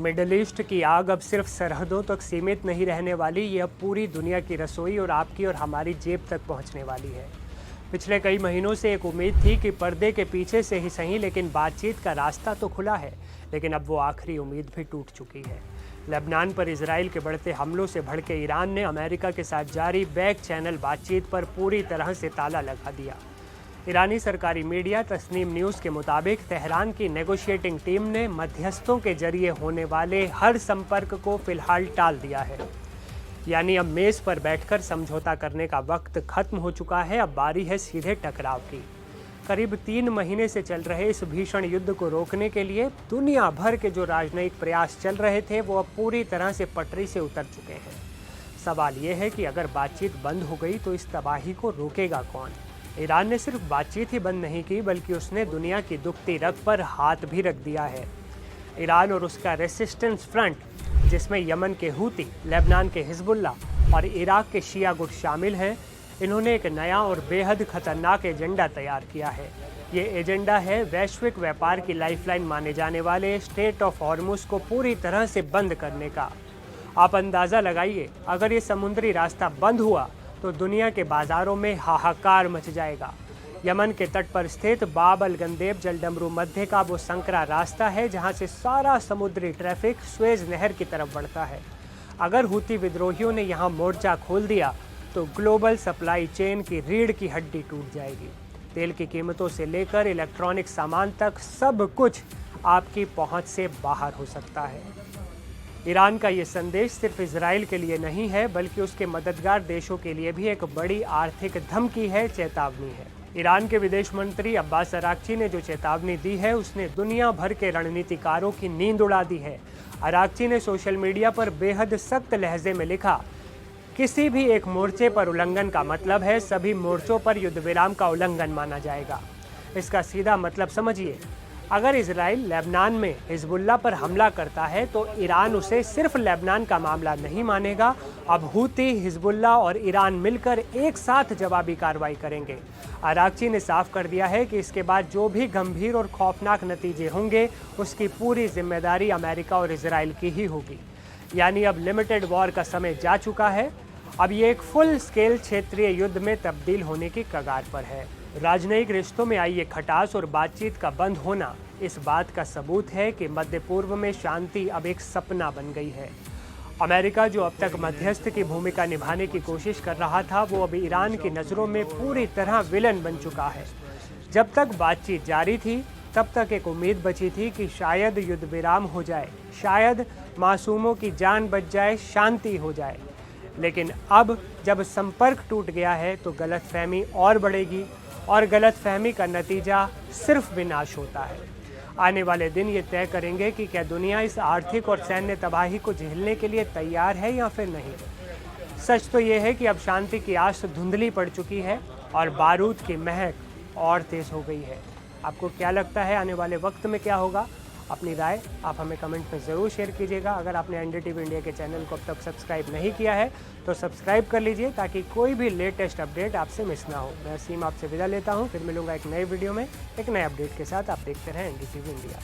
Middle east की आग अब सिर्फ सरहदों तक सीमित नहीं रहने वाली, ये अब पूरी दुनिया की रसोई और आपकी और हमारी जेब तक पहुंचने वाली है। पिछले कई महीनों से एक उम्मीद थी कि पर्दे के पीछे से ही सही, लेकिन बातचीत का रास्ता तो खुला है, लेकिन अब वो आखिरी उम्मीद भी टूट चुकी है। लेबनान पर इजराइल के बढ़ते हमलों से भड़के ईरान ने अमेरिका के साथ जारी बैक चैनल बातचीत पर पूरी तरह से ताला लगा दिया। ईरानी सरकारी मीडिया तस्नीम न्यूज़ के मुताबिक तेहरान की नेगोशिएटिंग टीम ने मध्यस्थों के जरिए होने वाले हर संपर्क को फिलहाल टाल दिया है। यानी अब मेज़ पर बैठकर समझौता करने का वक्त खत्म हो चुका है, अब बारी है सीधे टकराव की। करीब 3 महीने से चल रहे इस भीषण युद्ध को रोकने के लिए दुनिया भर के जो राजनयिक प्रयास चल रहे थे वो अब पूरी तरह से पटरी से उतर चुके हैं। सवाल ये है कि अगर बातचीत बंद हो गई तो इस तबाही को रोकेगा कौन? ईरान ने सिर्फ बातचीत ही बंद नहीं की, बल्कि उसने दुनिया की दुखती रग पर हाथ भी रख दिया है। ईरान और उसका रेसिस्टेंस फ्रंट, जिसमें यमन के हूती, लेबनान के हिजबुल्ला और इराक के शिया गुट शामिल हैं, इन्होंने एक नया और बेहद खतरनाक एजेंडा तैयार किया है। ये एजेंडा है वैश्विक व्यापार की लाइफलाइन माने जाने वाले स्ट्रेट ऑफ हॉर्मुज को पूरी तरह से बंद करने का। आप अंदाज़ा लगाइए, अगर ये समुद्री रास्ता बंद हुआ तो दुनिया के बाजारों में हाहाकार मच जाएगा। यमन के तट पर स्थित बाब अल गंदेब जलडमरू मध्य का वो संकरा रास्ता है जहां से सारा समुद्री ट्रैफिक स्वेज नहर की तरफ बढ़ता है। अगर हूती विद्रोहियों ने यहां मोर्चा खोल दिया तो ग्लोबल सप्लाई चेन की रीढ़ की हड्डी टूट जाएगी। तेल की कीमतों से लेकर इलेक्ट्रॉनिक सामान तक सब कुछ आपकी पहुंच से बाहर हो सकता है। ईरान का ये संदेश सिर्फ इजराइल के लिए नहीं है, बल्कि उसके मददगार देशों के लिए भी एक बड़ी आर्थिक धमकी है, चेतावनी है। ईरान के विदेश मंत्री अब्बास अराक्ची ने जो चेतावनी दी है, उसने दुनिया भर के रणनीतिकारों की नींद उड़ा दी है। अराक्ची ने सोशल मीडिया पर बेहद सख्त लहजे में लिखा, किसी भी एक मोर्चे पर उल्लंघन का मतलब है सभी मोर्चों पर युद्ध विराम का उल्लंघन माना जाएगा। इसका सीधा मतलब समझिए, अगर इजराइल लेबनान में हिजबुल्ला पर हमला करता है तो ईरान उसे सिर्फ लेबनान का मामला नहीं मानेगा। अब हूती, हिजबुल्ला और ईरान मिलकर एक साथ जवाबी कार्रवाई करेंगे। अराक्ची ने साफ कर दिया है कि इसके बाद जो भी गंभीर और खौफनाक नतीजे होंगे उसकी पूरी जिम्मेदारी अमेरिका और इजराइल की ही होगी। यानी अब लिमिटेड वॉर का समय जा चुका है, अब ये एक फुल स्केल क्षेत्रीय युद्ध में तब्दील होने की कगार पर है। राजनयिक रिश्तों में आई ये खटास और बातचीत का बंद होना इस बात का सबूत है कि मध्य पूर्व में शांति अब एक सपना बन गई है। अमेरिका जो अब तक मध्यस्थ की भूमिका निभाने की कोशिश कर रहा था, वो अब ईरान की नज़रों में पूरी तरह विलन बन चुका है। जब तक बातचीत जारी थी तब तक एक उम्मीद बची थी कि शायद युद्ध विराम हो जाए, शायद मासूमों की जान बच जाए, शांति हो जाए। लेकिन अब जब संपर्क टूट गया है तो गलतफहमी और बढ़ेगी और गलतफहमी का नतीजा सिर्फ विनाश होता है। आने वाले दिन ये तय करेंगे कि क्या दुनिया इस आर्थिक और सैन्य तबाही को झेलने के लिए तैयार है या फिर नहीं। सच तो ये है कि अब शांति की आस धुंधली पड़ चुकी है और बारूद की महक और तेज़ हो गई है। आपको क्या लगता है आने वाले वक्त में क्या होगा? अपनी राय आप हमें कमेंट में ज़रूर शेयर कीजिएगा। अगर आपने एनडीटीवी इंडिया के चैनल को अब तक सब्सक्राइब नहीं किया है तो सब्सक्राइब कर लीजिए ताकि कोई भी लेटेस्ट अपडेट आपसे मिस ना हो। मैं असीम आपसे विदा लेता हूँ, फिर मिलूंगा एक नए वीडियो में एक नए अपडेट के साथ। आप देखते रहें एनडीटीवी इंडिया।